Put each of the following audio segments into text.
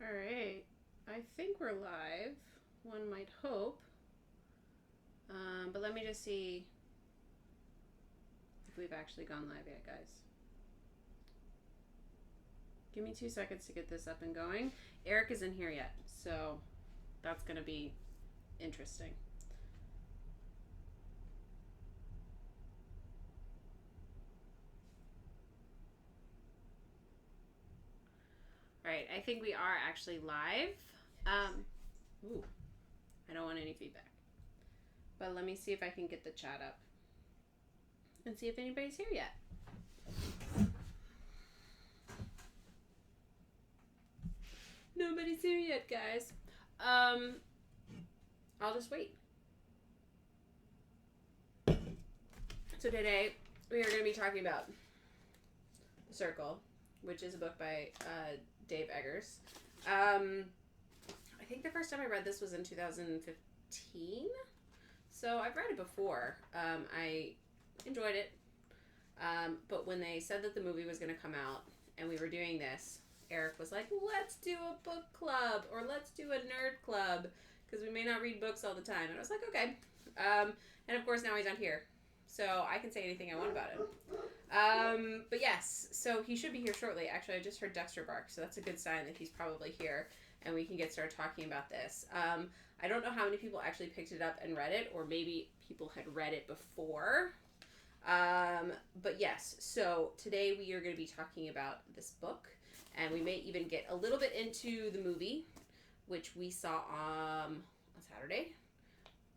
All right. I think we're live. One might hope. But let me just see if we've actually gone live yet, guys. Give me 2 seconds to get this up and going. Eric isn't here yet, so that's going to be interesting. All right, I think we are actually live. Ooh, I don't want any feedback. But let me see if I can get the chat up and see if anybody's here yet. Nobody's here yet, guys. I'll just wait. So today we are going to be talking about The Circle, which is a book by Dave Eggers. I think the first time I read this was in 2015. So I've read it before. I enjoyed it. But when they said that the movie was going to come out and we were doing this, Eric was like, let's do a book club or let's do a nerd club because we may not read books all the time. And I was like, okay. And of course now he's not here. So I can say anything I want about him. But yes, so he should be here shortly. Actually, I just heard Dexter bark, so that's a good sign that he's probably here and we can get started talking about this. I don't know how many people actually picked it up and read it, or maybe people had read it before. But yes, so today we are going to be talking about this book, and we may even get a little bit into the movie, which we saw on Saturday.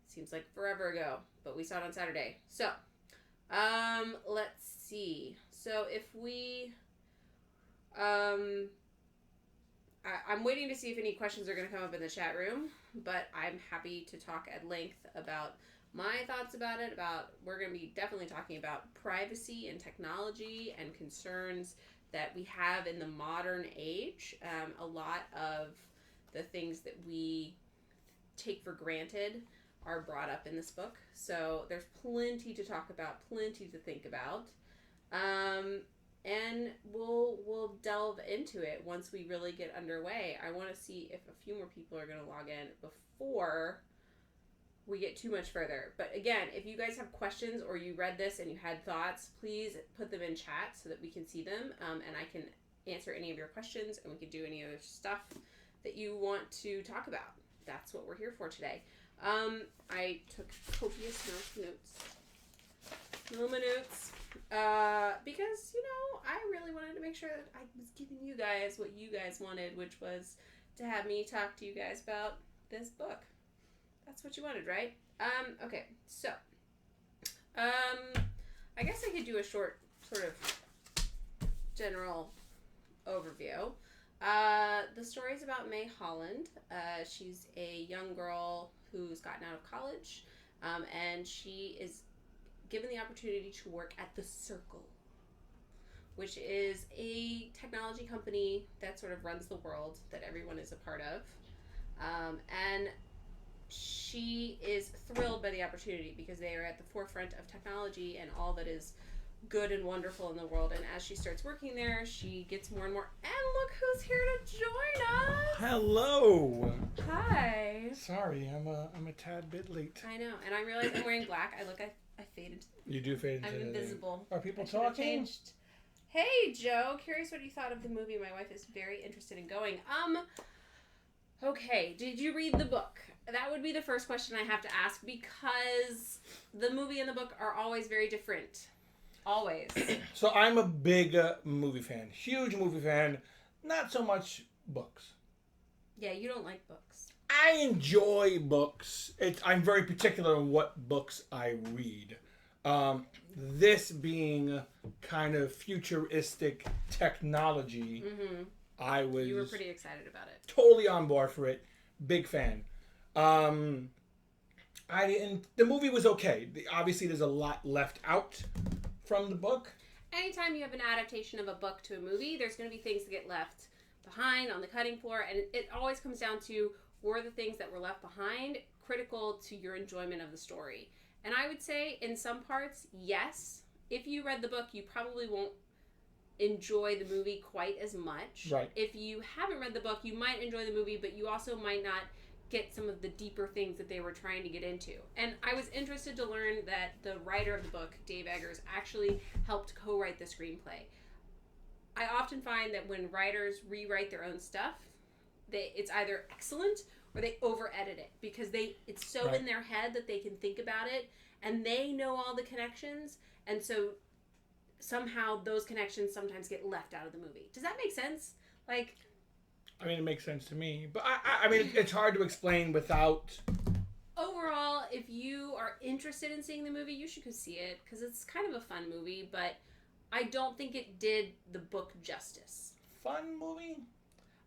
Seems like forever ago, but we saw it on Saturday. So, let's see. So if we, I'm waiting to see if any questions are going to come up in the chat room, but I'm happy to talk at length about my thoughts about it. We're going to be definitely talking about privacy and technology and concerns that we have in the modern age. A lot of the things that we take for granted are brought up in this book. So there's plenty to talk about, plenty to think about. And we'll delve into it once we really get underway. I want to see if a few more people are going to log in before we get too much further. But again, if you guys have questions or you read this and you had thoughts, please put them in chat so that we can see them, and I can answer any of your questions, and we can do any other stuff that you want to talk about. That's what we're here for today. I took copious notes. Because, I really wanted to make sure that I was giving you guys what you guys wanted, which was to have me talk to you guys about this book. That's what you wanted, right? Okay, so, I guess I could do a short sort of general overview. The story is about May Holland. She's a young girl who's gotten out of college, and she is given the opportunity to work at The Circle, which is a technology company that sort of runs the world that everyone is a part of. And she is thrilled by the opportunity because they are at the forefront of technology and all that is good and wonderful in the world. And as she starts working there, she gets more and more. And look who's here to join us! Hello. Hi. Sorry, I'm a tad bit late. I know, and I realize I'm wearing black. I faded. You do fade into I'm invisible. Are people talking? Changed. Hey, Joe. Curious what you thought of the movie. My wife is very interested in going. Okay, did you read the book? That would be the first question I have to ask because the movie and the book are always very different. Always. So I'm a big movie fan. Huge movie fan. Not so much books. Yeah, you don't like books. I enjoy books. I'm very particular on what books I read. This being kind of futuristic technology, You were pretty excited about it. Totally on board for it. Big fan. The movie was okay. Obviously, there's a lot left out from the book. Anytime you have an adaptation of a book to a movie, there's going to be things that get left behind on the cutting floor, and it always comes down to, were the things that were left behind critical to your enjoyment of the story? And I would say in some parts, yes. If you read the book, you probably won't enjoy the movie quite as much. Right. If you haven't read the book, you might enjoy the movie, but you also might not get some of the deeper things that they were trying to get into. And I was interested to learn that the writer of the book, Dave Eggers, actually helped co-write the screenplay. I often find that when writers rewrite their own stuff, it's either excellent or they over-edit it because it's so right. in their head that they can think about it and they know all the connections, and so somehow those connections sometimes get left out of the movie. Does that make sense? Like, I mean, it makes sense to me, but I mean, it's hard to explain without. Overall, if you are interested in seeing the movie, you should go see it because it's kind of a fun movie, but I don't think it did the book justice. Fun movie?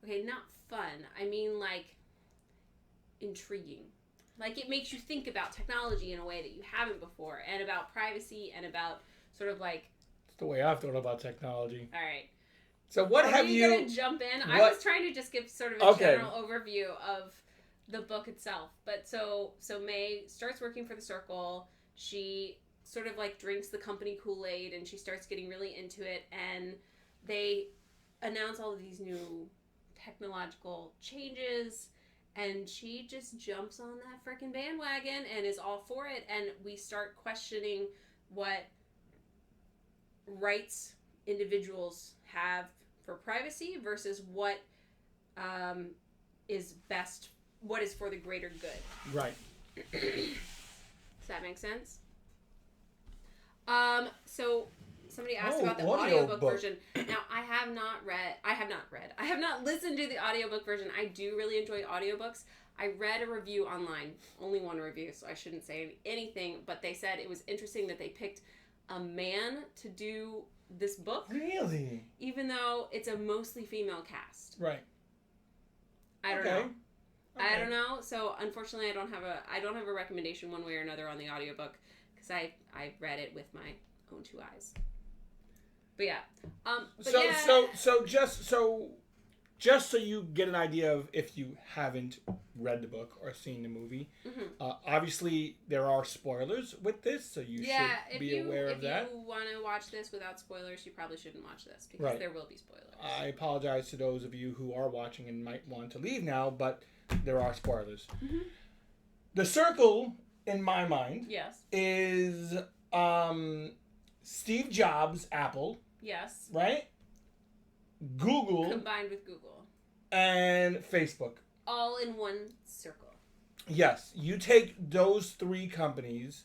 Okay, not fun. I mean, like, intriguing. Like, it makes you think about technology in a way that you haven't before, and about privacy, and about sort of like. It's the way I've thought about technology. All right. So what have you? Are you gonna jump in? What? I was trying to just give sort of a general overview of the book itself. But so May starts working for the Circle. She sort of like drinks the company Kool-Aid, and she starts getting really into it. And they announce all of these new technological changes, and she just jumps on that freaking bandwagon and is all for it. And we start questioning what rights individuals have for privacy versus what is best, what is for the greater good. Right. Does that make sense? So somebody asked about the audiobook audiobook version. Now, I have not listened to the audiobook version. I do really enjoy audiobooks. I read a review online, only one review, so I shouldn't say anything, but they said it was interesting that they picked a man to do this book. Really? Even though it's a mostly female cast. Right. I don't know. Okay. I don't know. So unfortunately, I don't have a recommendation one way or another on the audiobook because I read it with my own two eyes. But yeah. Just so you get an idea of if you haven't read the book or seen the movie, obviously there are spoilers with this, so you should be aware of that. If you want to watch this without spoilers, you probably shouldn't watch this because there will be spoilers. I apologize to those of you who are watching and might want to leave now, but there are spoilers. Mm-hmm. The Circle, in my mind, is Steve Jobs' Apple. Yes. Right? Google. Combined with Google. And Facebook. All in one circle. Yes. You take those three companies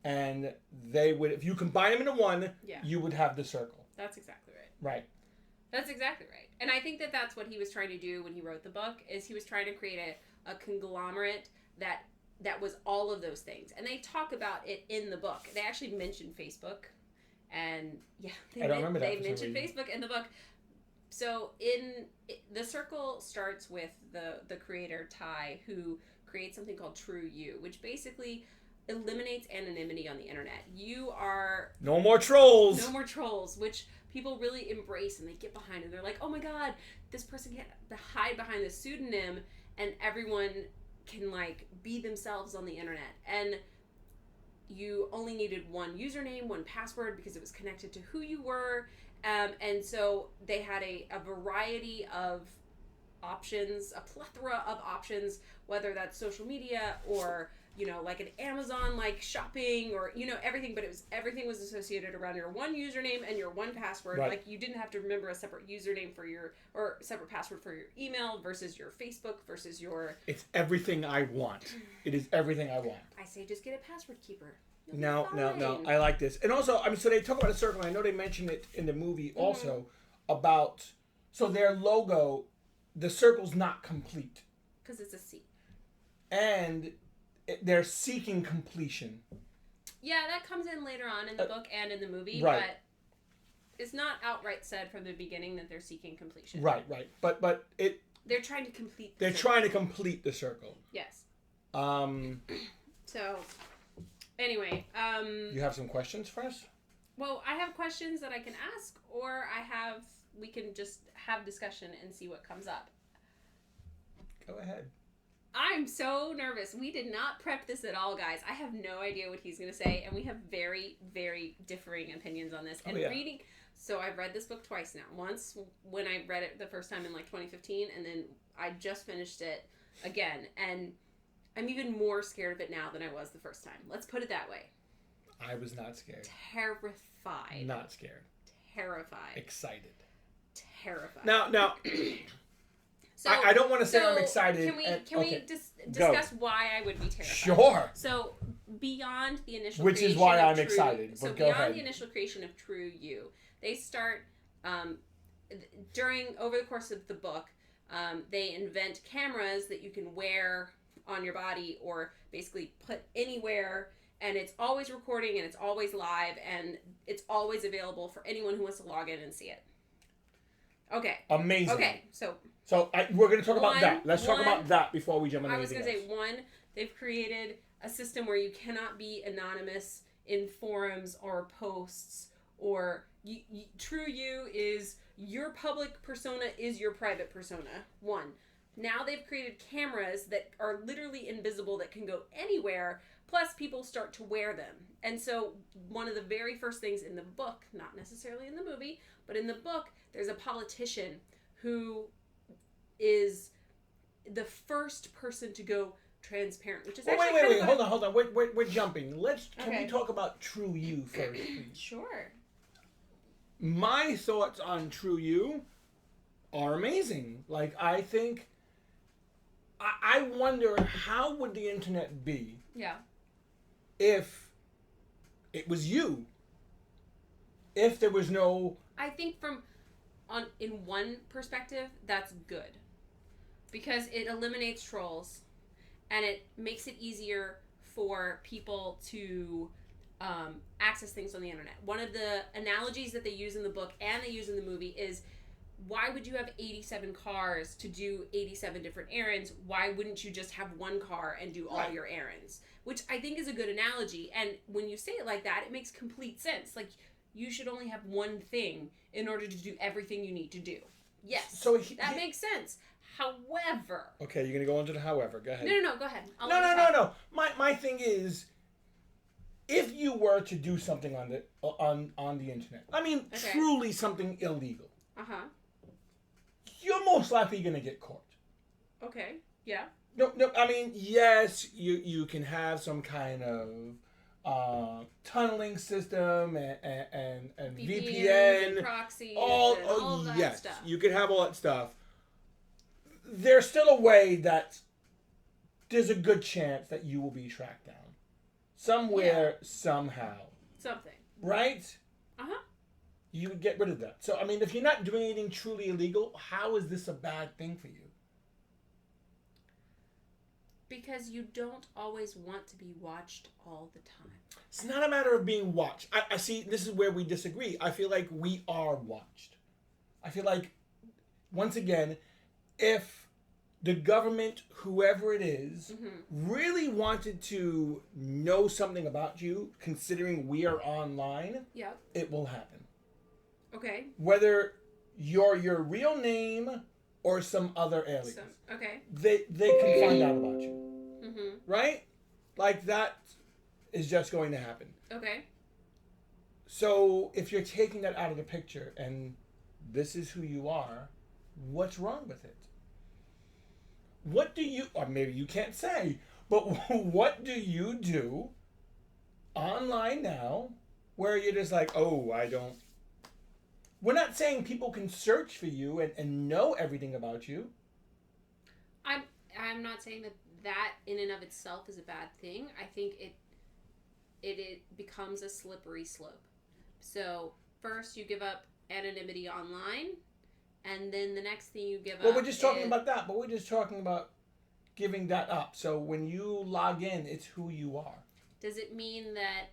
and they would, if you combine them into one, you would have the Circle. That's exactly right. Right. That's exactly right. And I think that that's what he was trying to do when he wrote the book, is he was trying to create a conglomerate that was all of those things. And they talk about it in the book. They actually mention Facebook. And I don't remember that. They mentioned Facebook in the book. So the Circle starts with the creator, Ty, who creates something called True You, which basically eliminates anonymity on the internet. You are... No more trolls! No more trolls, which people really embrace and they get behind. And they're like, oh my god, this person can't hide behind the pseudonym and everyone can, like, be themselves on the internet. And you only needed one username, one password, because it was connected to who you were. And so they had a variety of options, a plethora of options, whether that's social media or, like an Amazon, like shopping or, everything. But everything was associated around your one username and your one password. Right. Like you didn't have to remember a separate username or separate password for your email versus your Facebook versus your... It's everything I want. It is everything I want. I say just get a password keeper. No. I like this. And also, so they talk about a circle. I know they mentioned it in the movie also about, so their logo, the circle's not complete. Because it's a C. And they're seeking completion. Yeah, that comes in later on in the book and in the movie. Right. But it's not outright said from the beginning that they're seeking completion. Right. But it... They're trying to complete the circle. Trying to complete the circle. Yes. So... Anyway, you have some questions for us? Well, I have questions that I can ask, or we can just have discussion and see what comes up. Go ahead. I'm so nervous. We did not prep this at all, guys. I have no idea what he's going to say, and we have very, very differing opinions on this. And So I've read this book twice now. Once when I read it the first time in like 2015, and then I just finished it again. And I'm even more scared of it now than I was the first time. Let's put it that way. I was not scared. Terrified. Not scared. Terrified. Excited. Terrified. Now, so, I don't want to say I'm excited. Can we discuss why I would be terrified? Sure. So beyond the initial Which creation is why of I'm excited. So but go beyond ahead. the initial creation of True You, they start over the course of the book. They invent cameras that you can wear on your body or basically put anywhere, and it's always recording and it's always live and it's always available for anyone who wants to log in and see it. Okay. Amazing. Okay, so we're going to talk about that. Let's talk about that before we jump into anything else. I was going to say, they've created a system where you cannot be anonymous in forums or posts, or True You is your public persona is your private persona. One. Now they've created cameras that are literally invisible that can go anywhere, plus people start to wear them. And so one of the very first things in the book, not necessarily in the movie, but in the book, there's a politician who is the first person to go transparent, which is actually wait. Hold on. We're jumping. Can we talk about True You first, please? Sure. My thoughts on True You are amazing. Like, I think... I wonder how would the internet be if it was you? If there was no... I think in one perspective, that's good. Because it eliminates trolls and it makes it easier for people to access things on the internet. One of the analogies that they use in the book and they use in the movie is, why would you have 87 cars to do 87 different errands? Why wouldn't you just have one car and do all your errands? Which I think is a good analogy. And when you say it like that, it makes complete sense. Like, you should only have one thing in order to do everything you need to do. Yes, that makes sense. However... Okay, you're going to go into the however. Go ahead. No, go ahead. No. My thing is, if you were to do something on the internet, I mean, truly something illegal, you're most likely going to get caught. Okay, yeah. No, I mean, yes, you can have some kind of tunneling system and VPN, proxies, all that stuff. You can have all that stuff. There's still a way that there's a good chance that you will be tracked down. Somewhere, somehow. Something. Right? You would get rid of that. So, I mean, if you're not doing anything truly illegal, how is this a bad thing for you? Because you don't always want to be watched all the time. It's not a matter of being watched. I see, this is where we disagree. I feel like we are watched. I feel like, once again, if the government, whoever it is, really wanted to know something about you, considering we are online, it will happen. Okay. Whether you're your real name or some other alias. They can find out about you. Right? Like, that is just going to happen. Okay. So, if you're taking that out of the picture and this is who you are, what's wrong with it? What do you, or maybe you can't say, but what do you do online now where you're just like, oh, I don't... We're not saying people can search for you and know everything about you. I'm not saying that in and of itself is a bad thing. I think it becomes a slippery slope. So first you give up anonymity online, and then the next thing you give up... Well, we're just talking about that, but we're just talking about giving that up. So when you log in, it's who you are. Does it mean that...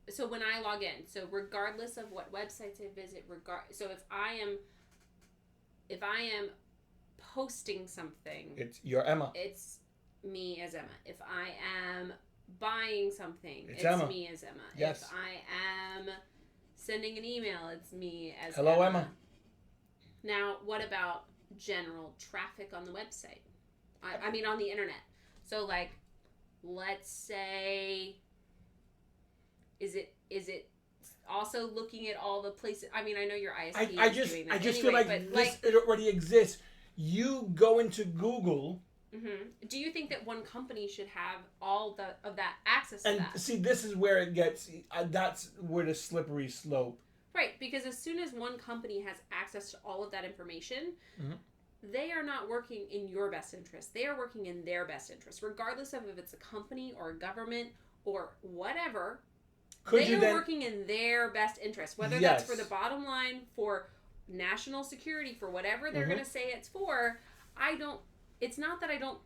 So when I log in, so regardless of what websites I visit, so if I am posting something, you're Emma. It's me as Emma. If I am buying something, it's Emma. Me as Emma. Yes. If I am sending an email, it's me as Hello, Emma. Now, what about general traffic on the website? I mean, on the internet. So, like, let's say... Is it also looking at all the places. I mean, I know your ISP is doing that. I just anyway, feel like it already exists. You go into Google. Mm-hmm. Do you think that one company should have all of that access to and that? See, this is where it gets. That's where the slippery slope. Right, because as soon as one company has access to all of that information, mm-hmm. they are not working in your best interest. They are working in their best interest, regardless of if it's a company or a government or whatever. They are working in their best interest, whether that's for the bottom line, for national security, for whatever they're going to say it's for. It's not that I don't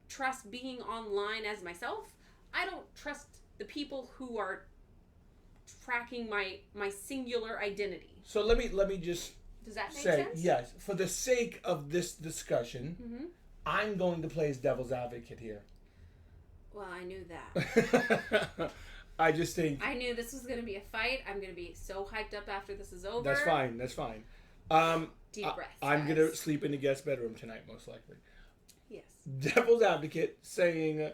trust being online as myself. I don't trust the people who are tracking my singular identity. So let me just Does that make say sense? yes. For the sake of this discussion, I'm going to play as devil's advocate here. Well, I knew that. I just think I knew this was going to be a fight. I'm going to be so hyped up after this is over. That's fine. Deep breaths. I'm going to sleep in the guest bedroom tonight, most likely. Yes. Devil's advocate saying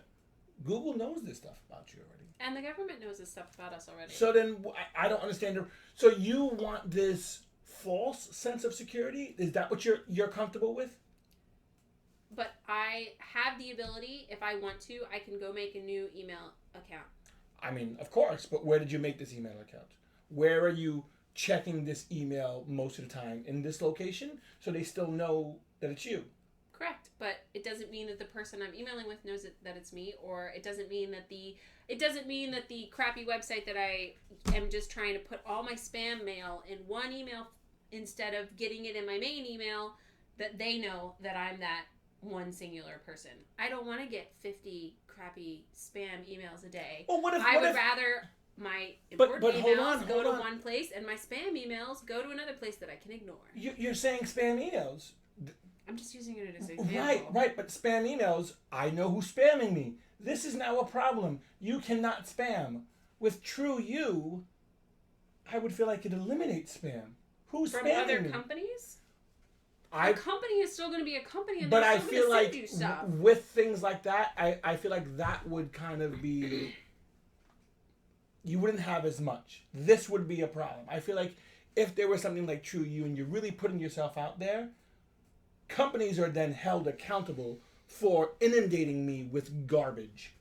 Google knows this stuff about you already. And the government knows this stuff about us already. So then I don't understand. So you want this false sense of security? Is that what you're comfortable with? But I have the ability, if I want to, I can go make a new email account. I mean, of course, but where did you make this email account? Where are you checking this email most of the time? In this location? So they still know that it's you. Correct, but it doesn't mean that the person I'm emailing with knows that it's me, or it doesn't mean that the crappy website that I am just trying to put all my spam mail in one email instead of getting it in my main email, that they know that I'm that one singular person. I don't want to get 50 crappy spam emails a day. Well, I would rather my important emails go to one place and my spam emails go to another place that I can ignore. You're saying spam emails. I'm just using it as an example. Right, but spam emails, I know who's spamming me. This is now a problem. You cannot spam. With True You, I would feel like it eliminates spam. Who's from spamming other me? companies? A company is still going to be a company, and but they're I still feel going to like send you stuff. with things like that, I feel like that would kind of be. You wouldn't have as much. This would be a problem. I feel like if there was something like True You and you're really putting yourself out there, companies are then held accountable for inundating me with garbage.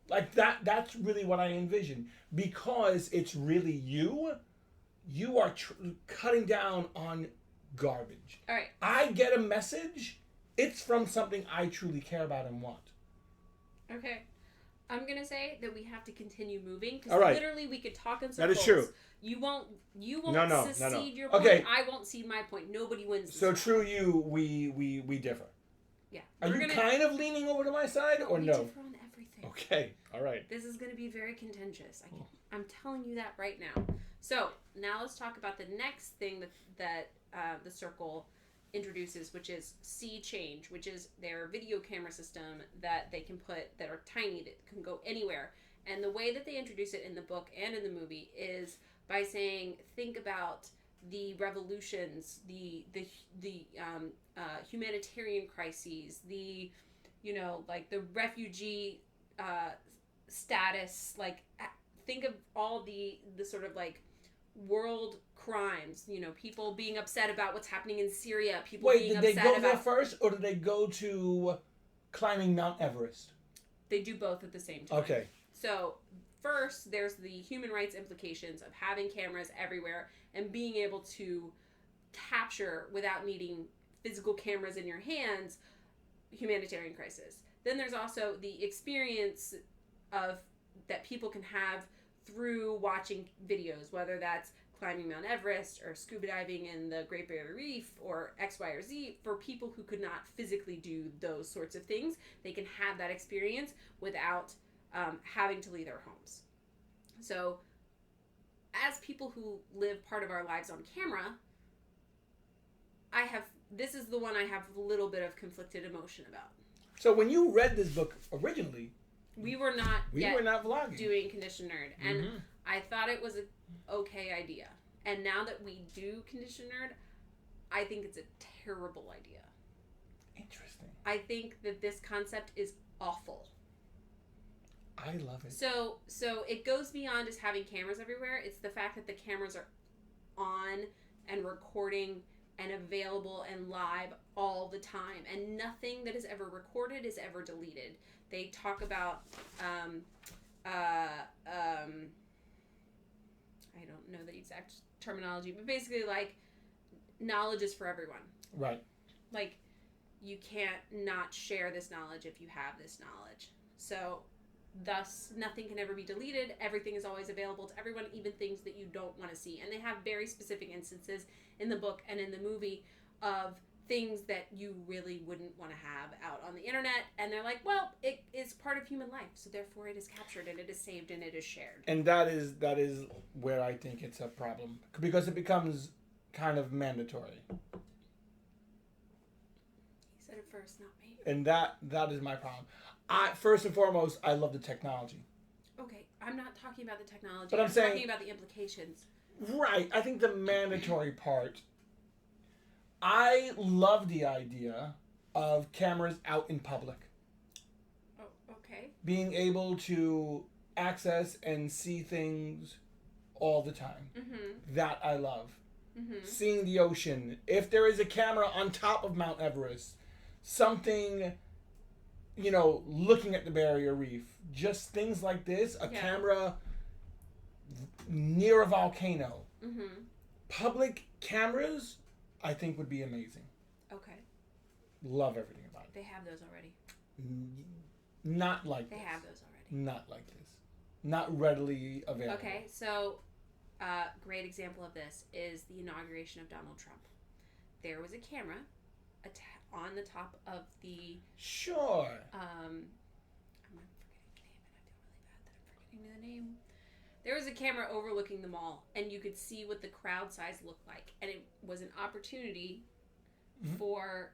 Like that's really what I envision. Because it's really you are cutting down on garbage. All right. I get a message, it's from something I truly care about and want. Okay. I'm going to say that we have to continue moving because literally we could talk in circles. That is true. You won't secede your okay. point. I won't cede my point. Nobody wins this So one. True You, we differ. Yeah. Are you kind of leaning over to my side or no? We differ on everything. Okay. All right. This is going to be very contentious. I'm telling you that right now. So now let's talk about the next thing that the circle introduces, which is Sea Change, which is their video camera system that they can put that are tiny, that can go anywhere. And the way that they introduce it in the book and in the movie is by saying, think about the revolutions, the humanitarian crises, the the refugee status, think of all the sort of world crimes, people being upset about what's happening in Syria, people being upset about... Wait, did they go there first, or did they go to climbing Mount Everest? They do both at the same time. Okay. So, first, there's the human rights implications of having cameras everywhere and being able to capture, without needing physical cameras in your hands, humanitarian crisis. Then there's also the experience that people can have through watching videos, whether that's climbing Mount Everest or scuba diving in the Great Barrier Reef or X, Y, or Z. For people who could not physically do those sorts of things, they can have that experience without having to leave their homes. So as people who live part of our lives on camera, this is the one I have a little bit of conflicted emotion about. So when you read this book originally, we were not vlogging, doing Condition Nerd, and I thought it was an okay idea. And now that we do Condition Nerd, I think it's a terrible idea. Interesting. I think that this concept is awful. I love it. So it goes beyond just having cameras everywhere. It's the fact that the cameras are on and recording and available and live all the time, and nothing that is ever recorded is ever deleted. They talk about I don't know the exact terminology, but basically like knowledge is for everyone. Right. Like you can't not share this knowledge if you have this knowledge. So thus nothing can ever be deleted. Everything is always available to everyone, even things that you don't want to see. And they have very specific instances in the book and in the movie of things that you really wouldn't want to have out on the internet, and they're like, well, it is part of human life, so therefore it is captured and it is saved and it is shared. And that is where I think it's a problem, because it becomes kind of mandatory. He said it first, not me. And that is my problem. First and foremost, I love the technology. Okay, I'm not talking about the technology. But I'm saying, talking about the implications. Right. I think the mandatory part, I love the idea of cameras out in public. Oh, okay. Being able to access and see things all the time. Mm-hmm. That I love. Mm-hmm. Seeing the ocean. If there is a camera on top of Mount Everest, something, looking at the barrier reef, just things like this, a camera near a volcano. Mm-hmm. Public cameras, I think, would be amazing. Okay. Love everything about it. They have those already. Not like this. They have those already. Not like this. Not readily available. Okay, so great example of this is the inauguration of Donald Trump. There was a camera on the top of the... Sure. I'm forgetting the name. I feel really bad that I'm forgetting the name. There was a camera overlooking the mall, and you could see what the crowd size looked like. And it was an opportunity for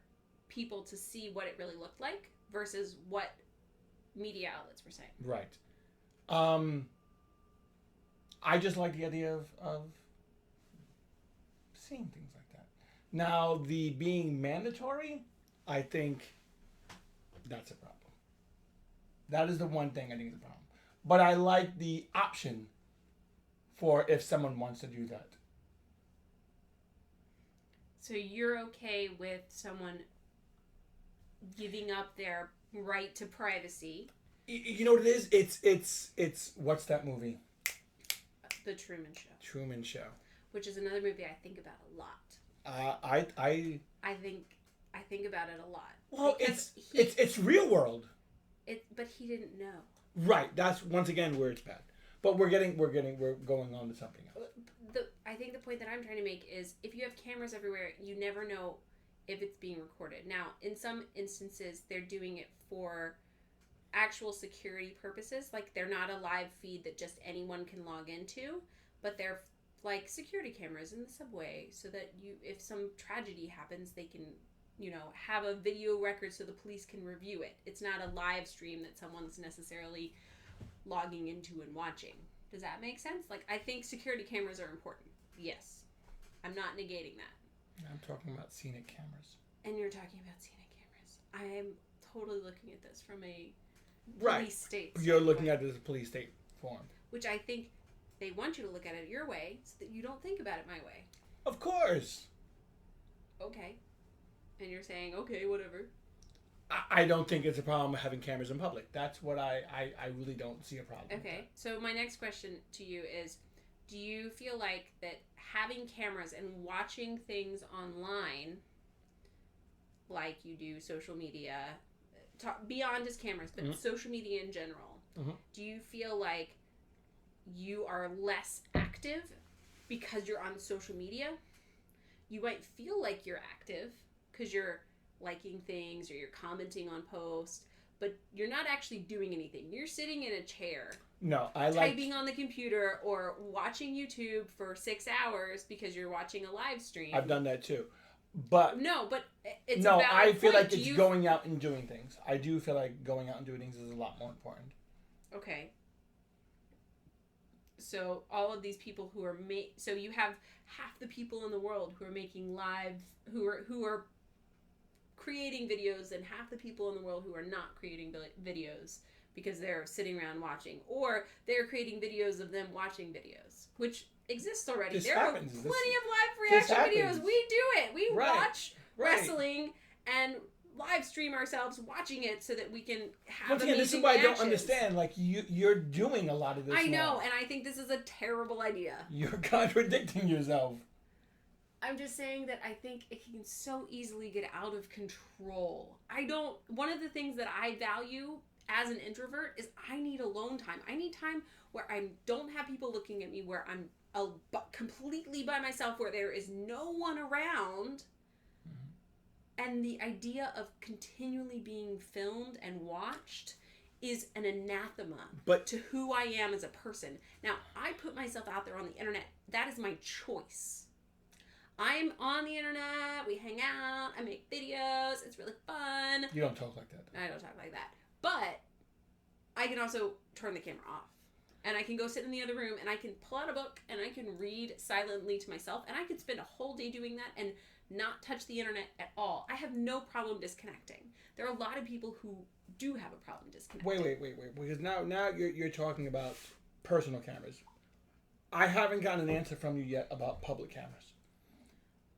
people to see what it really looked like versus what media outlets were saying. Right. I just like the idea of seeing things like that. Now, the being mandatory, I think that's a problem. That is the one thing I think is a problem. But I like the option for if someone wants to do that. So you're okay with someone giving up their right to privacy? You know what it is? It's what's that movie? The Truman Show. Truman Show. Which is another movie I think about a lot. I think about it a lot. Well, it's real world. But he didn't know. Right. That's once again where it's bad. But we're going on to something else. I think the point that I'm trying to make is if you have cameras everywhere, you never know if it's being recorded. Now, in some instances, they're doing it for actual security purposes. Like, they're not a live feed that just anyone can log into, but they're like security cameras in the subway so that if some tragedy happens, they can, have a video record so the police can review it. It's not a live stream that someone's necessarily logging into and watching. Does that make sense? Like, I think security cameras are important. Yes. I'm not negating that. I'm talking about scenic cameras. And you're talking about scenic cameras. I am totally looking at this from a police state. You're looking at it as a police state form. Which I think they want you to look at it your way so that you don't think about it my way. Of course. Okay. And you're saying, okay, whatever. I don't think it's a problem having cameras in public. That's what I really don't see a problem. Okay. So my next question to you is, do you feel like that having cameras and watching things online, like you do social media, beyond just cameras, but social media in general, do you feel like you are less active because you're on social media? You might feel like you're active because you're liking things or you're commenting on posts, but you're not actually doing anything. You're sitting in a chair. No, typing on the computer or watching YouTube for 6 hours because you're watching a live stream. I've done that too. But it's no, a valid I feel point. like it's going out and doing things. I do feel like going out and doing things is a lot more important. Okay. So all of these people who are so you have half the people in the world who are making live, who are creating videos, and half the people in the world who are not creating videos, because they're sitting around watching, or they're creating videos of them watching videos, which exists already. This there happens. are plenty of live This reaction videos. happens. We do it. We Right. watch Right. wrestling and live stream ourselves watching it so that we can have Once again, this is amazing why I don't reactions. understand. Like, you're doing a lot of this I know, now. and I think this is a terrible idea. You're contradicting yourself. I'm just saying that I think it can so easily get out of control. One of the things that I value as an introvert is I need alone time. I need time where I don't have people looking at me, where I'm completely by myself, where there is no one around. And the idea of continually being filmed and watched is an anathema to who I am as a person. Now, I put myself out there on the internet. That is my choice. I'm on the internet. We hang out. I make videos. It's really fun. You don't talk like that. I don't talk like that. But I can also turn the camera off. And I can go sit in the other room and I can pull out a book and I can read silently to myself. And I could spend a whole day doing that and not touch the internet at all. I have no problem disconnecting. There are a lot of people who do have a problem disconnecting. Wait. Because now you're talking about personal cameras. I haven't gotten an answer from you yet about public cameras.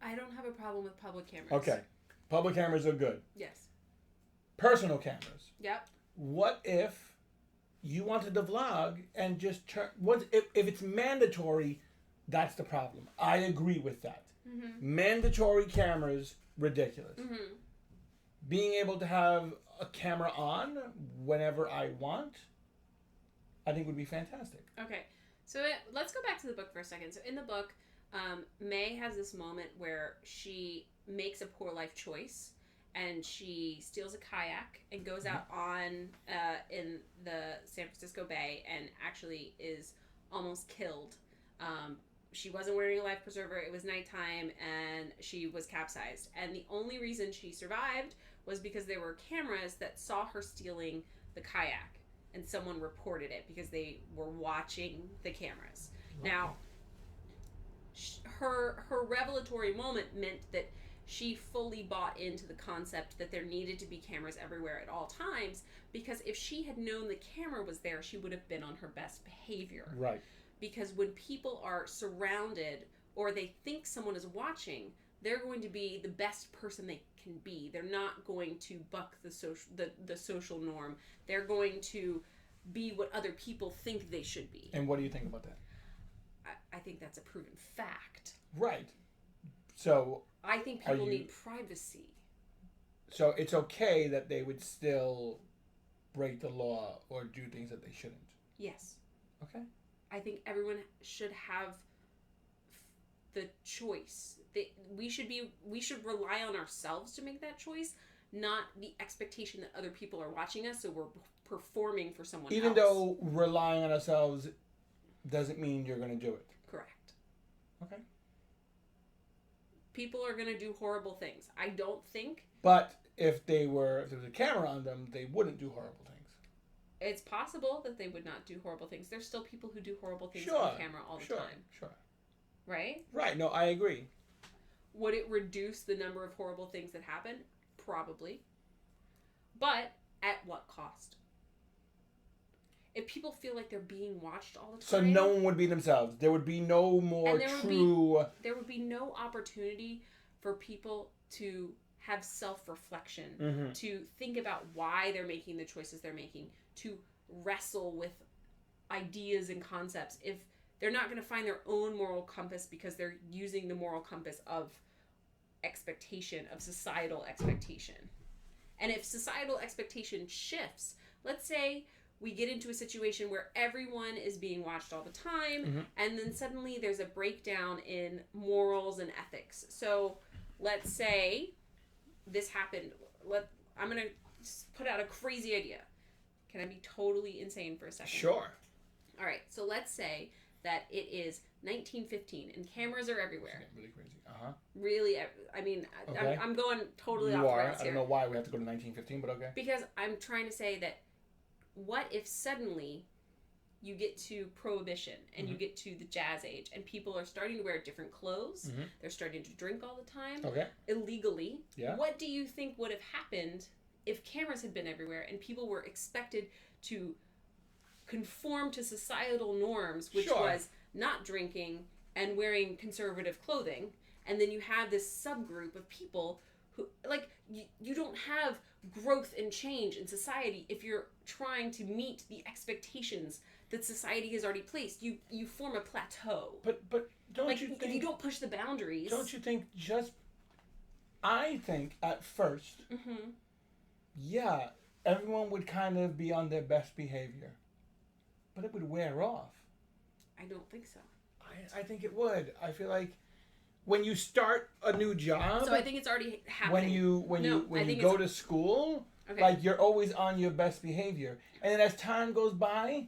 I don't have a problem with public cameras. Okay. Public cameras are good. Yes. Personal cameras. Yep. What if you wanted to vlog and just turn... If it's mandatory, that's the problem. I agree with that. Mm-hmm. Mandatory cameras, ridiculous. Mm-hmm. Being able to have a camera on whenever I want, I think would be fantastic. Okay. So let's go back to the book for a second. So in the book, May has this moment where she makes a poor life choice and she steals a kayak and goes out on in the San Francisco Bay and actually is almost killed. She wasn't wearing a life preserver. It was nighttime and she was capsized. And the only reason she survived was because there were cameras that saw her stealing the kayak and someone reported it because they were watching the cameras. Wow. Now, her revelatory moment meant that she fully bought into the concept that there needed to be cameras everywhere at all times, because if she had known the camera was there, she would have been on her best behavior. Right. Because when people are surrounded or they think someone is watching, they're going to be the best person they can be. They're not going to buck the social norm. They're going to be what other people think they should be. And what do you think about that? I think that's a proven fact. Right. So I think people need privacy. So it's okay that they would still break the law or do things that they shouldn't? Yes. Okay. I think everyone should have the choice. We should rely on ourselves to make that choice, not the expectation that other people are watching us, so we're performing for someone else. Even though relying on ourselves doesn't mean you're going to do it. Correct. Okay. People are going to do horrible things. I don't think. But if there was a camera on them, they wouldn't do horrible things. It's possible that they would not do horrible things. There's still people who do horrible things on camera all the time. Sure. Right? Right. No, I agree. Would it reduce the number of horrible things that happen? Probably. But at what cost? If people feel like they're being watched all the time... So no one would be themselves. There would be no more true... There would be no opportunity for people to have self-reflection, to think about why they're making the choices they're making, to wrestle with ideas and concepts. If they're not going to find their own moral compass because they're using the moral compass of expectation, of societal expectation. And if societal expectation shifts, let's say we get into a situation where everyone is being watched all the time, and then suddenly there's a breakdown in morals and ethics. So let's say this happened. I'm going to put out a crazy idea. Can I be totally insane for a second? Sure. All right. So let's say that it is 1915 and cameras are everywhere. Really crazy. Really, I mean, okay. I'm going totally off the rails here. I don't know why we have to go to 1915, but okay. Because I'm trying to say that what if suddenly you get to Prohibition and you get to the Jazz Age and people are starting to wear different clothes, they're starting to drink all the time, illegally. Yeah. What do you think would have happened if cameras had been everywhere and people were expected to conform to societal norms, which Sure. was not drinking and wearing conservative clothing. And then you have this subgroup of people who, like, you don't have growth and change in society if you're trying to meet the expectations that society has already placed. You form a plateau. But don't Like, you think... if you don't push the boundaries... Don't you think I think at first, yeah, everyone would kind of be on their best behavior. But it would wear off. I don't think so. I think it would. I feel like when you start a new job... So I think it's already happening. When you go to school, like, you're always on your best behavior. And then as time goes by,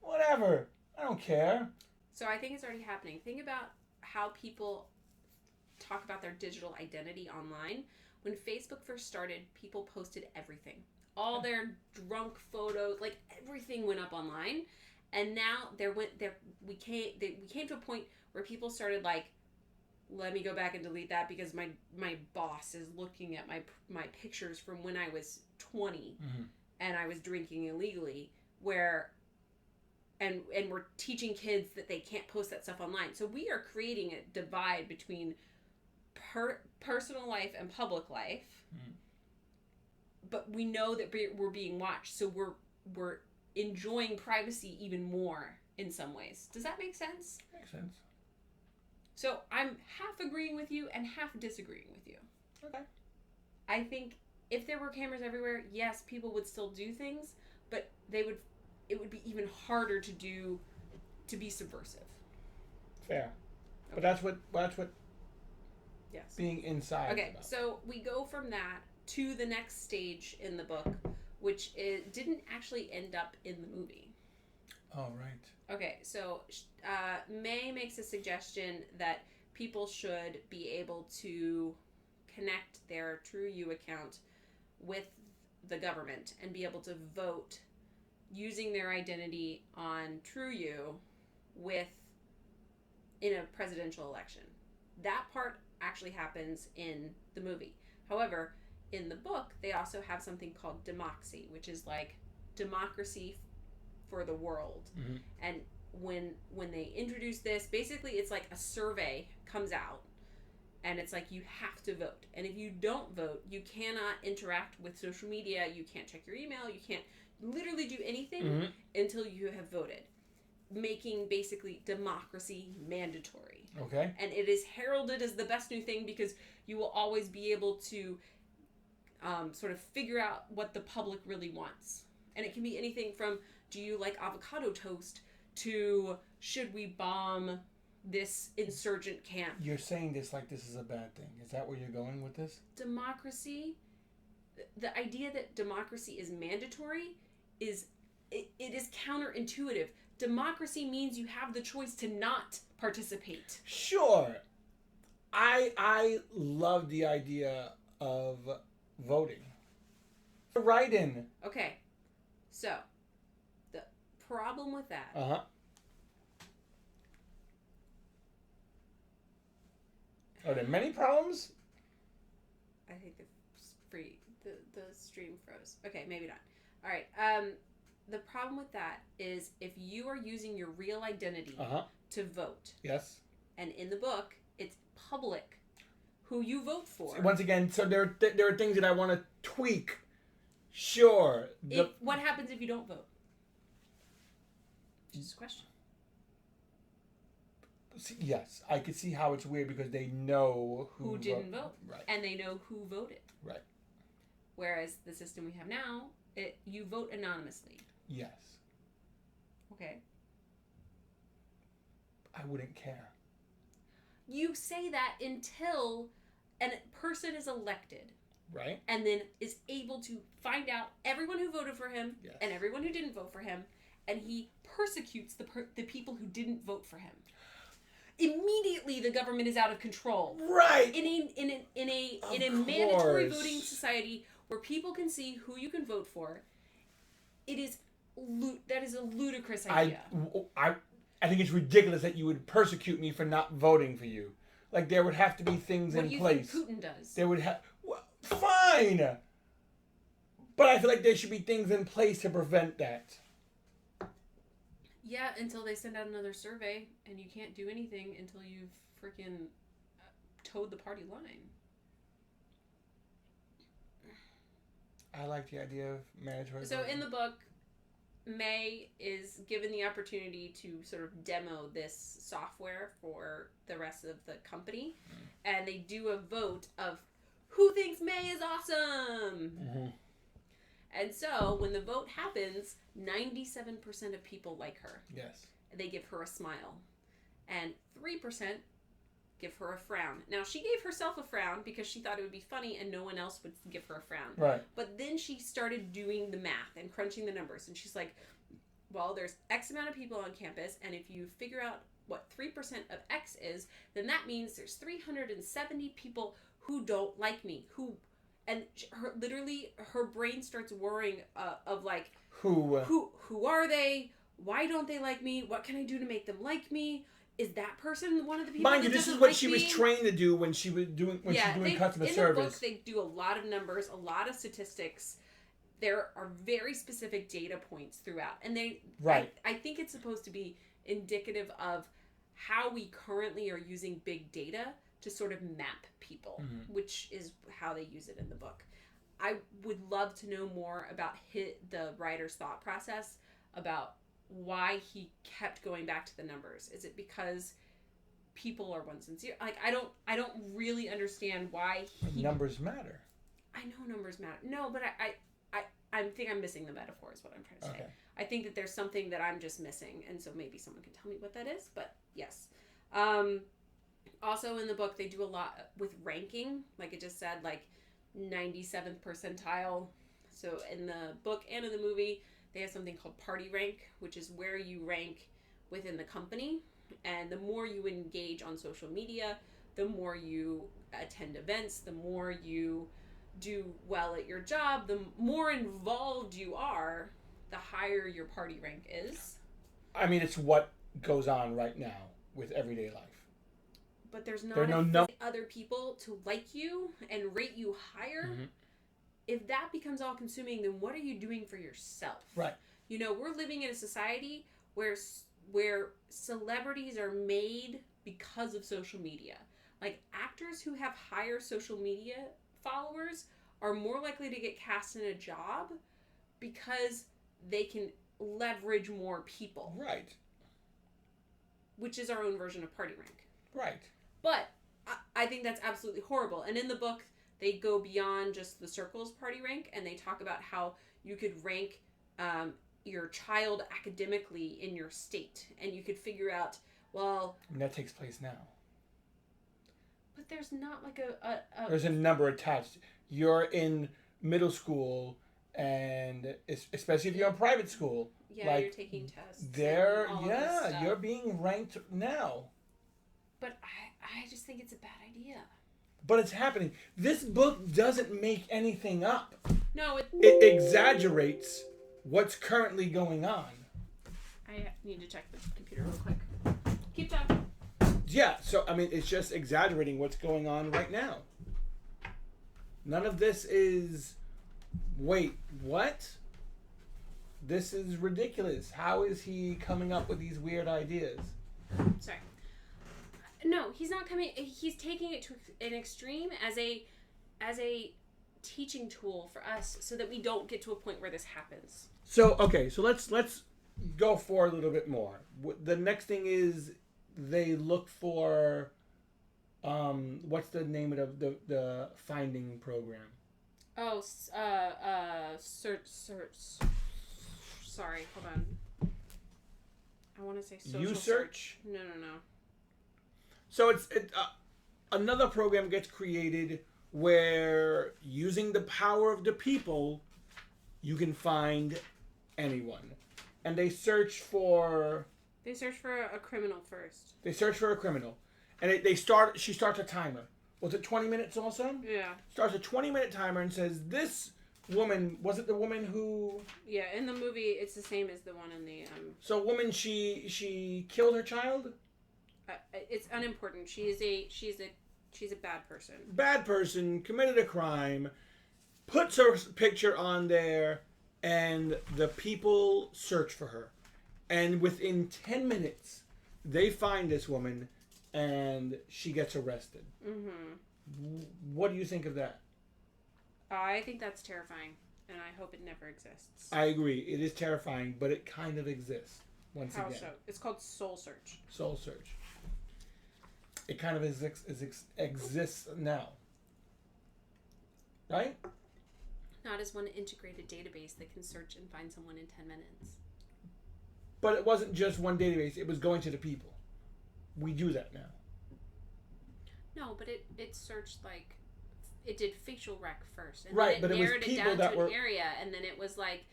whatever. I don't care. So I think it's already happening. Think about how people talk about their digital identity online. When Facebook first started, people posted everything. All their drunk photos, like, everything went up online. And now we came to a point where people started, like, let me go back and delete that because my boss is looking at my pictures from when I was 20 and I was drinking illegally, and we're teaching kids that they can't post that stuff online. So we are creating a divide between personal life and public life. But we know that we're being watched, so we're enjoying privacy even more in some ways. Does that make sense? Makes sense. So I'm half agreeing with you and half disagreeing with you. Okay. I think if there were cameras everywhere, yes, people would still do things, but it would be even harder to be subversive. Fair. Okay. But that's what yes. being inside Okay, is about. so we go from that to the next stage in the book, which didn't actually end up in the movie. Oh, right. Okay, so May makes a suggestion that people should be able to connect their True You account with the government and be able to vote using their identity on True You in a presidential election. That part actually happens in the movie. However, in the book, they also have something called democracy, which is like democracy for the world. And when they introduce this, basically it's like a survey comes out and it's like you have to vote. And if you don't vote, you cannot interact with social media, you can't check your email, you can't literally do anything until you have voted, making basically democracy mandatory. Okay. And it is heralded as the best new thing because you will always be able to sort of figure out what the public really wants. And it can be anything from, do you like avocado toast, to should we bomb this insurgent camp? You're saying this like this is a bad thing. Is that where you're going with this? Democracy, the idea that democracy is mandatory it is counterintuitive. Democracy means you have the choice to not participate. Sure. I love the idea of voting. Write-in. Okay, so the problem with that Are there many problems? I think the stream froze. Okay, maybe not. All right. The problem with that is if you are using your real identity to vote. Yes. And in the book, it's public who you vote for. Once again, so there are things that I want to tweak. Sure. What happens if you don't vote? Just a question. Yes, I could see how it's weird because they know who didn't vote. Right. And they know who voted. Right. Whereas the system we have now, you vote anonymously. Yes. Okay. I wouldn't care. You say that until a person is elected. Right. And then is able to find out everyone who voted for him and everyone who didn't vote for him, and he persecutes the people who didn't vote for him. Immediately, the government is out of control. Right. In a mandatory voting society where people can see who you can vote for, that is a ludicrous idea. I think it's ridiculous that you would persecute me for not voting for you. Like, there would have to be things in place. What do you think Putin does? There would have... Well, fine! But I feel like there should be things in place to prevent that. Yeah, until they send out another survey, and you can't do anything until you've freaking towed the party line. I like the idea of mandatory So voting. in the book, May is given the opportunity to sort of demo this software for the rest of the company, and they do a vote of who thinks May is awesome. Mm-hmm. And so when the vote happens, 97% of people like her. Yes. They give her a smile, and 3% give her a frown. Now, she gave herself a frown because she thought it would be funny and no one else would give her a frown. Right. But then she started doing the math and crunching the numbers. And she's like, well, there's X amount of people on campus, and if you figure out what 3% of X is, then that means there's 370 people who don't like me. And her brain starts worrying of like, who are they? Why don't they like me? What can I do to make them like me? Is that person one of the people? Mind you, this is what she was trained to do when she was doing customer service. In the book, they do a lot of numbers, a lot of statistics. There are very specific data points throughout, and I think it's supposed to be indicative of how we currently are using big data to sort of map people, which is how they use it in the book. I would love to know more about the writer's thought process about why he kept going back to the numbers. Is it because people are ones and zeros? Like, I don't really understand why numbers matter. I know numbers matter. No, but I think I'm missing the metaphor is what I'm trying to say. Okay. I think that there's something that I'm just missing, and so maybe someone can tell me what that is, but yes. Also in the book, they do a lot with ranking. Like it just said, like 97th percentile. So in the book and in the movie, they have something called party rank, which is where you rank within the company. And the more you engage on social media, the more you attend events, the more you do well at your job, the more involved you are, the higher your party rank is. I mean, it's what goes on right now with everyday life. But there's not other people to like you and rate you higher. Mm-hmm. If that becomes all consuming, then what are you doing for yourself? Right. You know, we're living in a society where celebrities are made because of social media. Like actors who have higher social media followers are more likely to get cast in a job because they can leverage more people. Right. Which is our own version of party rank. Right. But I think that's absolutely horrible. And in the book, they go beyond just the circles party rank, and they talk about how you could rank your child academically in your state. And you could figure out, well... And that takes place now. But there's not like There's a number attached. You're in middle school, and especially if you're in private school. Yeah, like, you're taking tests. You're being ranked now. But I just think it's a bad idea. But it's happening. This book doesn't make anything up. No, it exaggerates what's currently going on. I need to check the computer real quick. Keep talking. Yeah, so, I mean, it's just exaggerating what's going on right now. None of this is, wait, what? This is ridiculous. How is he coming up with these weird ideas? Sorry. No, he's not coming. He's taking it to an extreme as a teaching tool for us, so that we don't get to a point where this happens. So okay, so let's go forward a little bit more. The next thing is they look for what's the name of the finding program? Oh, search. Sorry, hold on. I want to say social. You search? No. So it's another program gets created where using the power of the people, you can find anyone, and they search for. They search for a criminal first. They search for a criminal, and she starts a timer. Was it 20 minutes also? Yeah. Starts a 20-minute timer and says, this woman, was it the woman who... Yeah, in the movie, it's the same as the one in the... So woman, she killed her child? It's unimportant. She's a bad person. Bad person, committed a crime, puts her picture on there, and the people search for her. And within 10 minutes, they find this woman, and she gets arrested. Mm-hmm. What do you think of that? I think that's terrifying, and I hope it never exists. I agree. It is terrifying, but it kind of exists. Once How again. so? It's called Soul Search. Soul Search. It kind of exists now. Right? Not as one integrated database that can search and find someone in 10 minutes. But it wasn't just one database. It was going to the people. We do that now. No, but it searched like... It did facial rec first. And right, then but it was narrowed people it down that to were... an area, and then it was like...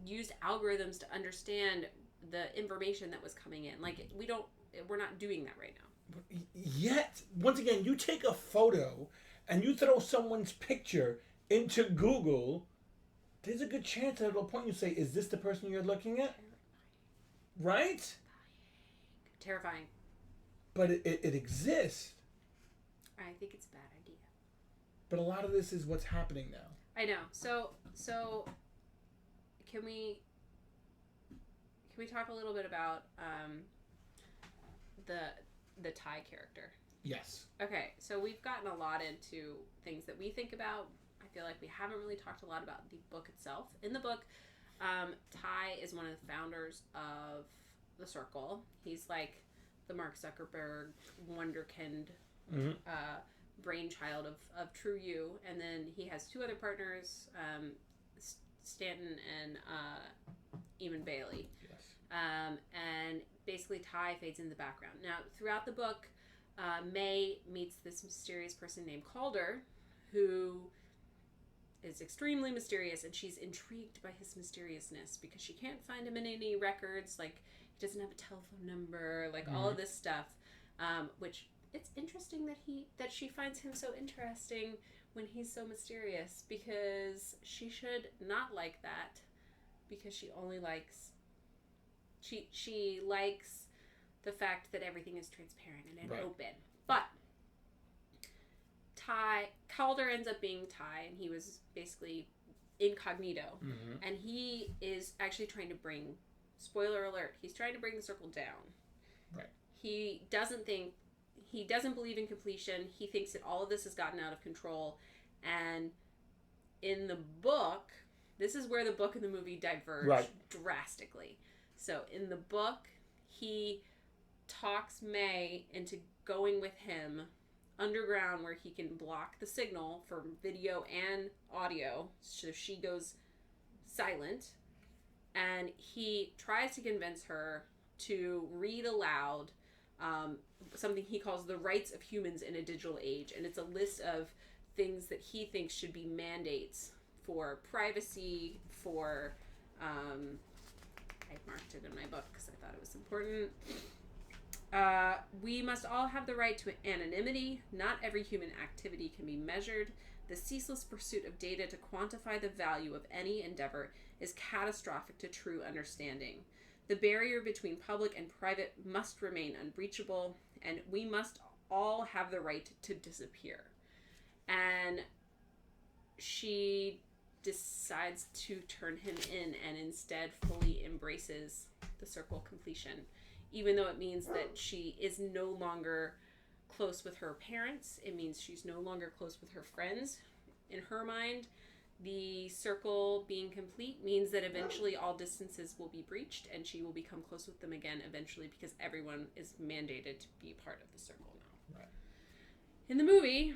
Used algorithms to understand the information that was coming in. Like, we're not doing that right now. Yet, once again, you take a photo and you throw someone's picture into Google, there's a good chance that it'll point you and say, is this the person you're looking at? Right? Terrifying. But it exists. I think it's a bad idea. But a lot of this is what's happening now. I know. So can we talk a little bit about the Ty character? Yes. Okay, so we've gotten a lot into things that we think about. I feel like we haven't really talked a lot about the book itself. In the book, Ty is one of the founders of the Circle. He's like the Mark Zuckerberg wonderkind brainchild of True You, and then he has two other partners, Stanton and Eamon Bailey. Yes. And basically Ty fades in the background. Now, throughout the book, May meets this mysterious person named Calder, who is extremely mysterious, and she's intrigued by his mysteriousness because she can't find him in any records. Like, he doesn't have a telephone number, like all of this stuff, which it's interesting that she finds him so interesting when he's so mysterious, because she should not like that, because she only likes she likes the fact that everything is transparent and open. But Calder ends up being Ty, and he was basically incognito, and he is actually trying to bring, spoiler alert, he's trying to bring the Circle down. Right. He doesn't believe in completion. He thinks that all of this has gotten out of control. And in the book, this is where the book and the movie diverge drastically. So in the book, he talks May into going with him underground, where he can block the signal for video and audio, so she goes silent. And he tries to convince her to read aloud something he calls the rights of humans in a digital age. And it's a list of things that he thinks should be mandates for privacy, for... I marked it in my book because I thought it was important. We must all have the right to anonymity. Not every human activity can be measured. The ceaseless pursuit of data to quantify the value of any endeavor is catastrophic to true understanding. The barrier between public and private must remain unbreachable, and we must all have the right to disappear. And she decides to turn him in and instead fully embraces the Circle completion, even though it means that she is no longer close with her parents. It means she's no longer close with her friends. In her mind, the Circle being complete means that eventually all distances will be breached, and she will become close with them again eventually, because everyone is mandated to be part of the Circle now. Right. In the movie,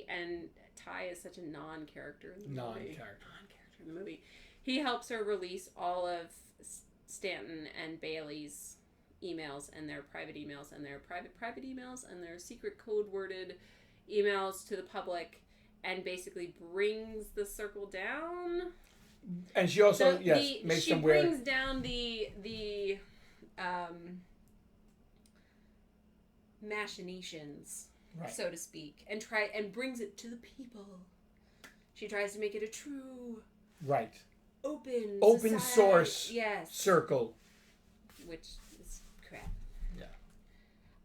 and Ty is such a non-character in the movie. Non-character in the movie. He helps her release all of Stanton and Bailey's emails, and their private emails, and their private emails, and their secret code-worded emails to the public, and basically brings the Circle down. And she also, makes some weird... She brings down the machinations, so to speak, and brings it to the people. She tries to make it a true... Right. Open society. Source Circle. Which is crap. Yeah.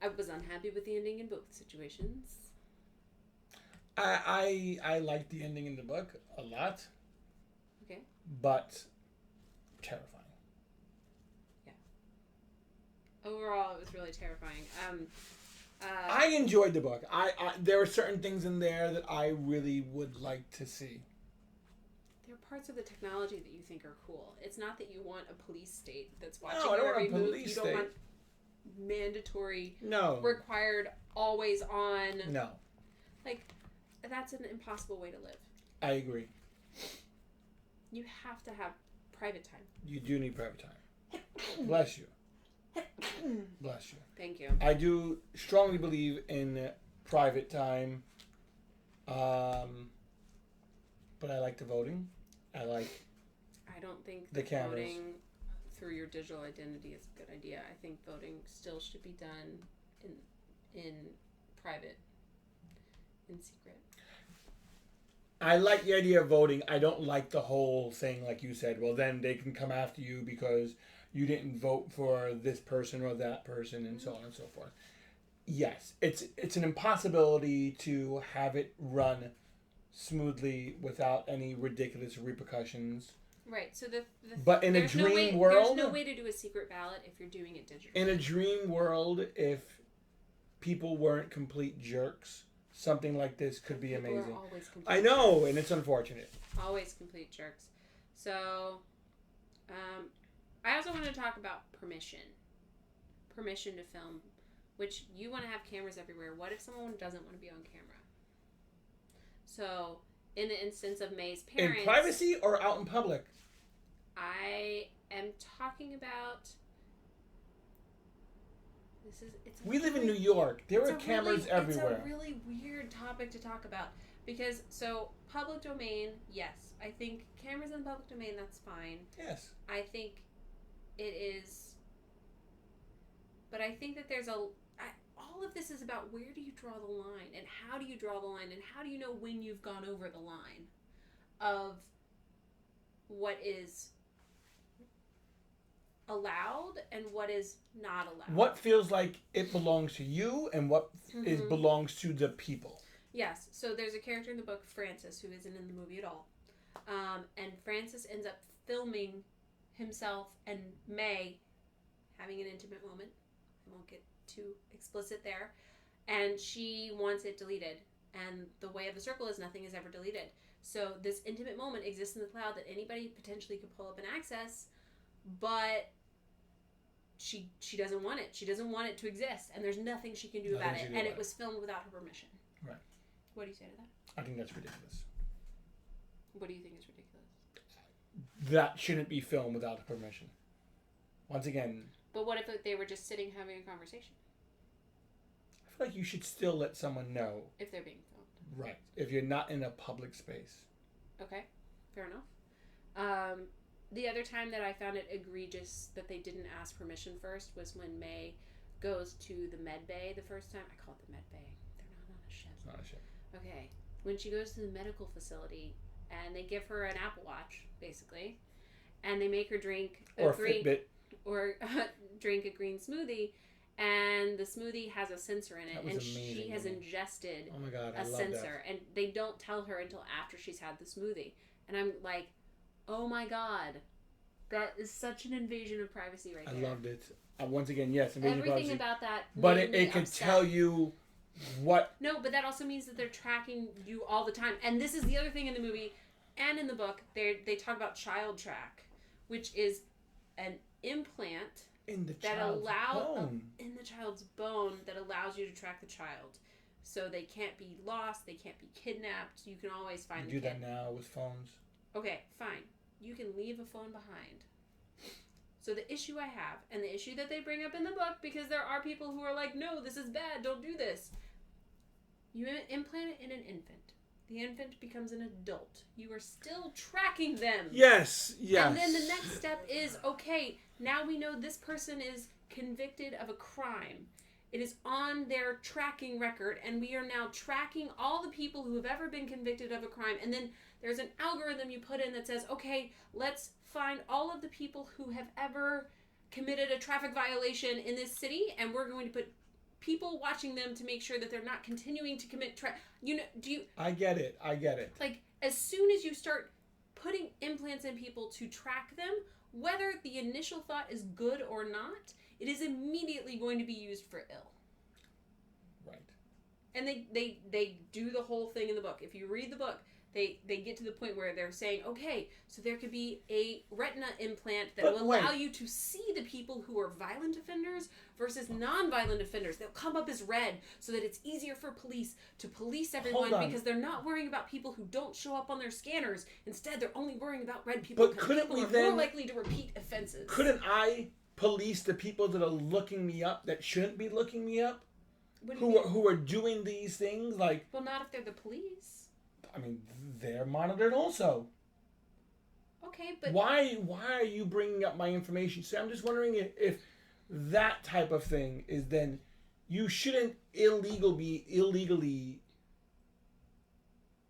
I was unhappy with the ending in both situations. I like the ending in the book a lot. Okay. But terrifying. Overall, it was really terrifying. I enjoyed the book. There are certain things in there that I really would like to see. There are parts of the technology that you think are cool. It's not that you want a police state that's watching No, I don't you want a every move. police You don't state. want mandatory, No. required, always on. No. Like, that's an impossible way to live. I agree. You have to have private time. You do need private time. Bless you. Bless you. Thank you. I do strongly believe in private time. But I like the voting. I don't think the cameras. voting through your digital identity is a good idea. I think voting still should be done in private, in secret. I like the idea of voting. I don't like the whole thing, like you said. Well, then they can come after you because you didn't vote for this person or that person, and so on and so forth. Yes, it's an impossibility to have it run smoothly without any ridiculous repercussions. Right. So but in a dream world, there's no way to do a secret ballot if you're doing it digitally. In a dream world, if people weren't complete jerks, something like this could be People amazing. are always complete I know, jerks. and it's unfortunate. Always complete jerks. So, I also want to talk about permission. Permission to film, which you want to have cameras everywhere. What if someone doesn't want to be on camera? So, in the instance of May's parents... In privacy or out in public? I am talking about... We live in New York. There are cameras everywhere. It's a really weird topic to talk about. Because, so, public domain, yes. I think cameras in the public domain, that's fine. Yes. I think it is... But I think that there's all of this is about where do you draw the line? And how do you draw the line? And how do you know when you've gone over the line of what is allowed and what is not allowed? What feels like it belongs to you and what belongs to the people. Yes. So there's a character in the book, Francis, who isn't in the movie at all. And Francis ends up filming himself and May having an intimate moment. I won't get too explicit there. And she wants it deleted. And the way of the circle is nothing is ever deleted. So this intimate moment exists in the cloud that anybody potentially could pull up and access, but she doesn't want it. She doesn't want it to exist, and there's nothing she can do about it. And it was filmed without her permission. Right. What do you say to that? I think that's ridiculous. What do you think is ridiculous? That shouldn't be filmed without her permission. Once again... But what if they were just sitting having a conversation? I feel like you should still let someone know. If they're being filmed. Right. If you're not in a public space. Okay. Fair enough. The other time that I found it egregious that they didn't ask permission first was when May goes to the med bay the first time. I call it the med bay. They're not on a ship. It's not a ship. Okay. When she goes to the medical facility and they give her an Apple Watch, basically, and they make her drink or Fitbit. Or drink a green smoothie, and the smoothie has a sensor in it, and amazing, she has ingested oh my God, I a love sensor, that. and they don't tell her until after she's had the smoothie. And I'm like, oh my God, that is such an invasion of privacy right there. I loved it. Once again, yes, invasion Everything of privacy. about that But made me it could upset. tell you what... No, but that also means that they're tracking you all the time. And this is the other thing in the movie and in the book. They talk about child track, which is an implant in the child's bone that allows you to track the child. So they can't be lost, they can't be kidnapped. You can always find the kid. You do that now with phones. Okay, fine. You can leave a phone behind. So the issue I have, and the issue that they bring up in the book, because there are people who are like, no, this is bad, don't do this. You implant it in an infant. The infant becomes an adult. You are still tracking them. Yes. And then the next step is, okay, now we know this person is convicted of a crime. It is on their tracking record, and we are now tracking all the people who have ever been convicted of a crime. And then there's an algorithm you put in that says, okay, let's find all of the people who have ever committed a traffic violation in this city, and we're going to put people watching them to make sure that they're not continuing to commit I get it. like, as soon as you start putting implants in people to track them, whether the initial thought is good or not, it is immediately going to be used for ill. Right. And they do the whole thing in the book. If you read the book, they get to the point where they're saying, okay, so there could be a retina implant that will allow you to see the people who are violent offenders versus non-violent offenders. They'll come up as red so that it's easier for police to police everyone because they're not worrying about people who don't show up on their scanners. Instead, they're only worrying about red people because people are more likely to repeat offenses. Couldn't I police the people that are looking me up that shouldn't be looking me up? Who are doing these things? Like, well, not if they're the police. I mean, they're monitored also. Okay, but why are you bringing up my information? So I'm just wondering if that type of thing is then you shouldn't illegally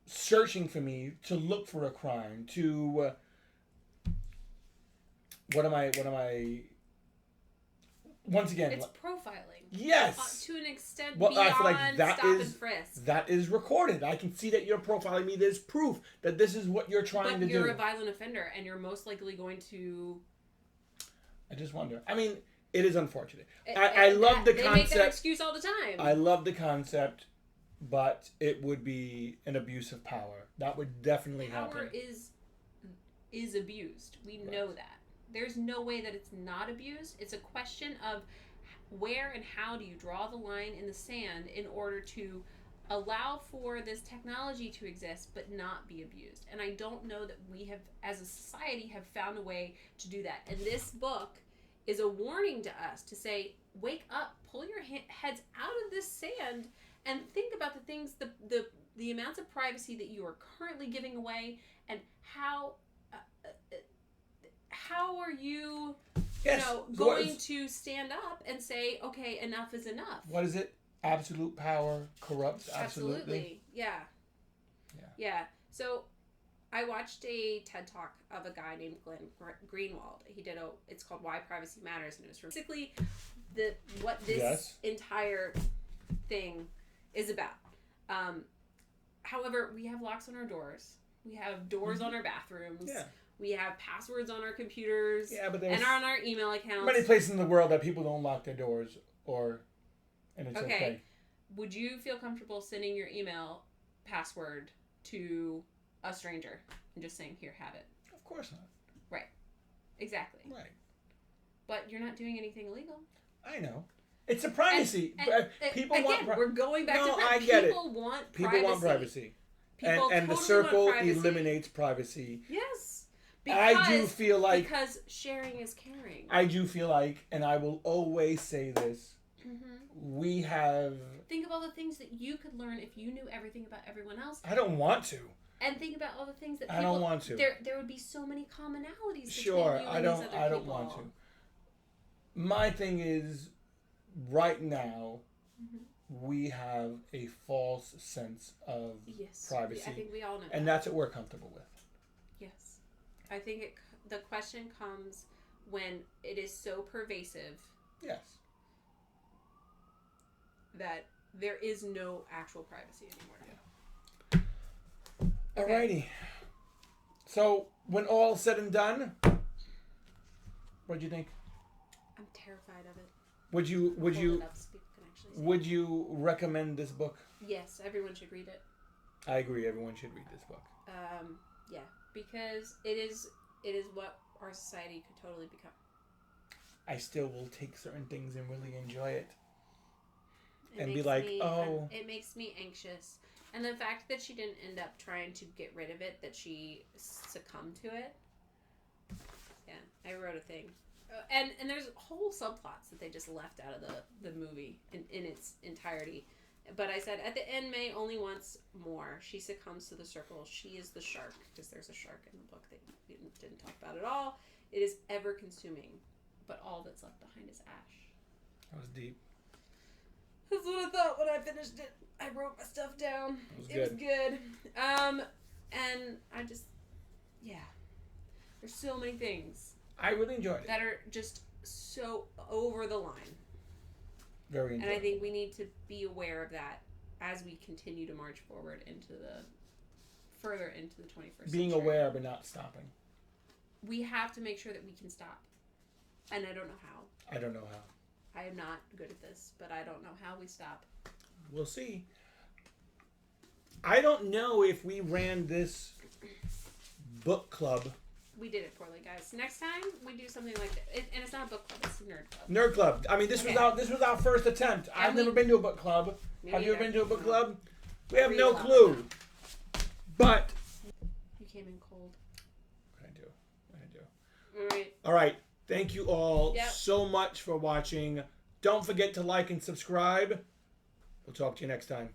searching for me to look for a crime. To what am I? Once again, it's profiling. Yes. To an extent well, beyond I feel like that stop and frisk. That is recorded. I can see that you're profiling me. There's proof that this is what you're trying to do. But you're a violent offender, and you're most likely going to... I just wonder. I mean, it is unfortunate. I love the concept. They make that excuse all the time. I love the concept, but it would be an abuse of power. That would definitely happen. Power is abused. We know that. There's no way that it's not abused. It's a question of where and how do you draw the line in the sand in order to allow for this technology to exist but not be abused. And I don't know that we have, as a society, have found a way to do that. And this book is a warning to us to say, wake up, pull your heads out of this sand and think about the things, the amounts of privacy that you are currently giving away, and how are you... going to stand up and say, okay, enough is enough. What is it? Absolute power corrupts absolutely. Yeah. So I watched a TED Talk of a guy named Glenn Greenwald. He did it's called Why Privacy Matters, and it was basically what this entire thing is about. However, we have locks on our doors. We have doors on our bathrooms. Yeah. We have passwords on our computers and on our email accounts. Many places in the world that people don't lock their doors, and it's okay. Would you feel comfortable sending your email password to a stranger and just saying, here, have it? Of course not. Right. Exactly. Right. But you're not doing anything illegal. I know. It's a privacy. People again, we're going back to I get people want privacy. People want privacy. People and totally the circle want privacy. eliminates pricy. Yes. I do feel like... Because sharing is caring. I do feel like, and I will always say this, we have... Think of all the things that you could learn if you knew everything about everyone else. I don't want to. And think about all the things that I don't want to. There would be so many commonalities between you and I don't want to. My thing is, right now, we have a false sense of privacy. I think we all know that. And that's what we're comfortable with. Yes. I think the question comes when it is so pervasive. Yes. That there is no actual privacy anymore. Yeah. Okay. Alrighty. So, when all's said and done, what do you think? I'm terrified of it. Would you recommend this book? Yes, everyone should read it. I agree. Everyone should read this book. Yeah, because it is what our society could totally become. I still will take certain things and really enjoy it. And be like, oh. It makes me anxious. And the fact that she didn't end up trying to get rid of it, that she succumbed to it. Yeah, I wrote a thing. And there's whole subplots that they just left out of the movie in its entirety. But I said, at the end, May only wants more. She succumbs to the circle. She is the shark, because there's a shark in the book that we didn't talk about at all. It is ever-consuming, but all that's left behind is ash. That was deep. That's what I thought when I finished it. I wrote my stuff down. It was good. And I just, there's so many things. I really enjoyed it. That are just so over the line. Very enjoyable. And I think we need to be aware of that as we continue to march forward further into the 21st Being century. aware but not stopping. We have to make sure that we can stop. And I don't know how. I don't know how. I am not good at this, but I don't know how we stop. We'll see. I don't know if we ran this book club. We did it poorly, guys. Next time we do something like that, and it's not a book club; it's a nerd club. Nerd club. I mean, this was our first attempt. I've never been to a book club. Have you ever been to a book club? We have no clue. But you came in cold. I do. All right. All right. Thank you all so much for watching. Don't forget to like and subscribe. We'll talk to you next time.